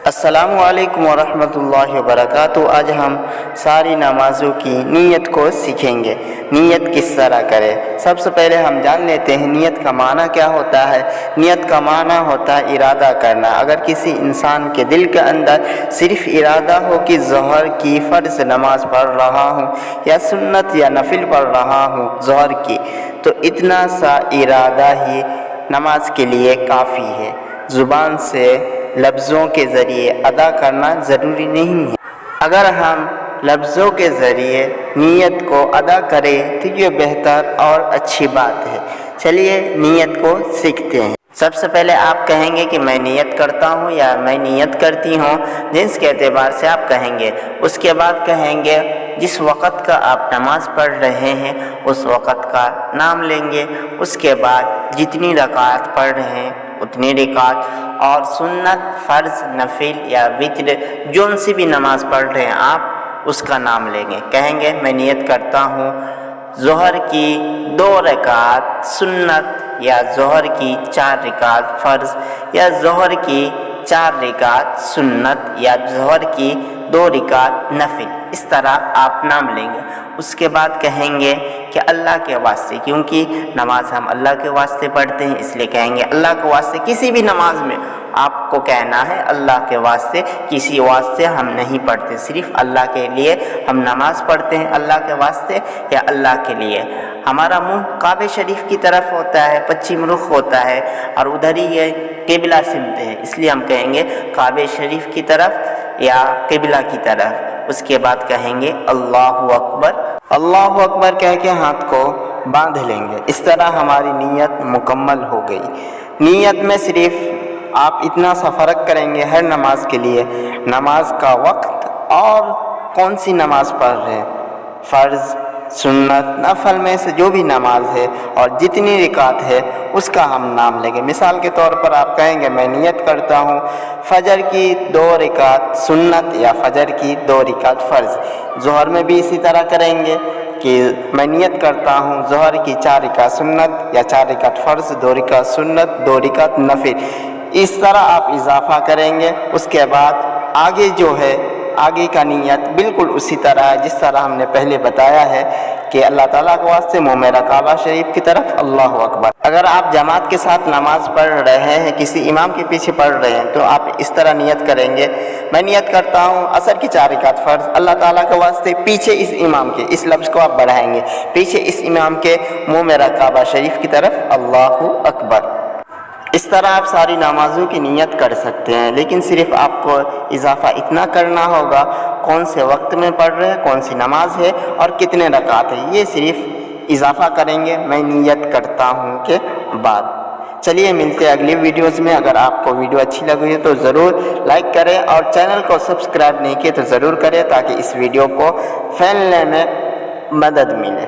السلام علیکم ورحمۃ اللہ وبرکاتہ۔ آج ہم ساری نمازوں کی نیت کو سیکھیں گے۔ نیت کس طرح کرے؟ سب سے پہلے ہم جان لیتے ہیں نیت کا معنی کیا ہوتا ہے۔ نیت کا معنی ہوتا ہے ارادہ کرنا۔ اگر کسی انسان کے دل کے اندر صرف ارادہ ہو کہ ظہر کی فرض نماز پڑھ رہا ہوں یا سنت یا نفل پڑھ رہا ہوں ظہر کی، تو اتنا سا ارادہ ہی نماز کے لیے کافی ہے۔ زبان سے لفظوں کے ذریعے ادا کرنا ضروری نہیں ہے۔ اگر ہم لفظوں کے ذریعے نیت کو ادا کریں تو یہ بہتر اور اچھی بات ہے۔ چلیے نیت کو سیکھتے ہیں۔ سب سے پہلے آپ کہیں گے کہ میں نیت کرتا ہوں یا میں نیت کرتی ہوں، جنس کے اعتبار سے آپ کہیں گے۔ اس کے بعد کہیں گے جس وقت کا آپ نماز پڑھ رہے ہیں اس وقت کا نام لیں گے۔ اس کے بعد جتنی رکعت پڑھ رہے ہیں اتنی رکعت، اور سنت، فرض، نفل یا وتر جون سی بھی نماز پڑھ رہے ہیں آپ اس کا نام لیں گے۔ کہیں گے میں نیت کرتا ہوں ظہر کی 2 رکعت سنت، یا ظہر کی 4 رکعت فرض، یا ظہر کی 4 رکعت سنت، یا ظہر کی 2 رکعت نفل۔ اس طرح آپ نام لیں گے۔ اس کے بعد کہیں گے کہ اللہ کے واسطے، کیونکہ نماز ہم اللہ کے واسطے پڑھتے ہیں، اس لیے کہیں گے اللہ کے واسطے۔ کسی بھی نماز میں آپ کو کہنا ہے اللہ کے واسطے، کسی واسطے ہم نہیں پڑھتے، صرف اللہ کے لیے ہم نماز پڑھتے ہیں، اللہ کے واسطے یا اللہ کے لیے۔ ہمارا منہ کعبہ شریف کی طرف ہوتا ہے، پچھم رخ ہوتا ہے، اور ادھر ہی یہ قبلہ سمت ہے، اس لیے ہم کہیں گے کعبہ شریف کی طرف یا قبلہ کی طرف۔ اس کے بعد کہیں گے اللہ اکبر۔ اللہ اکبر کہہ کے ہاتھ کو باندھ لیں گے۔ اس طرح ہماری نیت مکمل ہو گئی۔ نیت میں صرف آپ اتنا سا فرق کریں گے ہر نماز کے لیے، نماز کا وقت اور کون سی نماز پڑھ رہے ہیں، فرض، سنت، نفل میں سے جو بھی نماز ہے اور جتنی رکعت ہے اس کا ہم نام لیں گے۔ مثال کے طور پر آپ کہیں گے میں نیت کرتا ہوں فجر کی 2 رکعت سنت یا فجر کی 2 رکعت فرض۔ ظہر میں بھی اسی طرح کریں گے کہ میں نیت کرتا ہوں ظہر کی 4 رکعت سنت یا 4 رکعت فرض، 2 رکعت سنت، 2 رکعت نفل۔ اس طرح آپ اضافہ کریں گے۔ اس کے بعد آگے جو ہے آگے کا نیت بالکل اسی طرح ہے جس طرح ہم نے پہلے بتایا ہے کہ اللہ تعالیٰ کے واسطے منہ میرا کعبہ شریف کی طرف اللہ اکبر۔ اگر آپ جماعت کے ساتھ نماز پڑھ رہے ہیں، کسی امام کے پیچھے پڑھ رہے ہیں، تو آپ اس طرح نیت کریں گے میں نیت کرتا ہوں عصر کی 4 رکعت فرض اللہ تعالیٰ کے واسطے، پیچھے اس امام کے، اس لفظ کو آپ بڑھائیں گے، پیچھے اس امام کے منہ میرا کعبہ شریف کی طرف اللہ اکبر۔ اس طرح آپ ساری نمازوں کی نیت کر سکتے ہیں، لیکن صرف آپ کو اضافہ اتنا کرنا ہوگا کون سے وقت میں پڑھ رہے ہیں، کون سی نماز ہے اور کتنے رکعت ہیں، یہ صرف اضافہ کریں گے میں نیت کرتا ہوں کے بعد۔ چلیے ملتے ہیں اگلی ویڈیوز میں۔ اگر آپ کو ویڈیو اچھی لگی ہے تو ضرور لائک کریں، اور چینل کو سبسکرائب نہیں کیے تو ضرور کریں تاکہ اس ویڈیو کو پھیلنے میں مدد ملے۔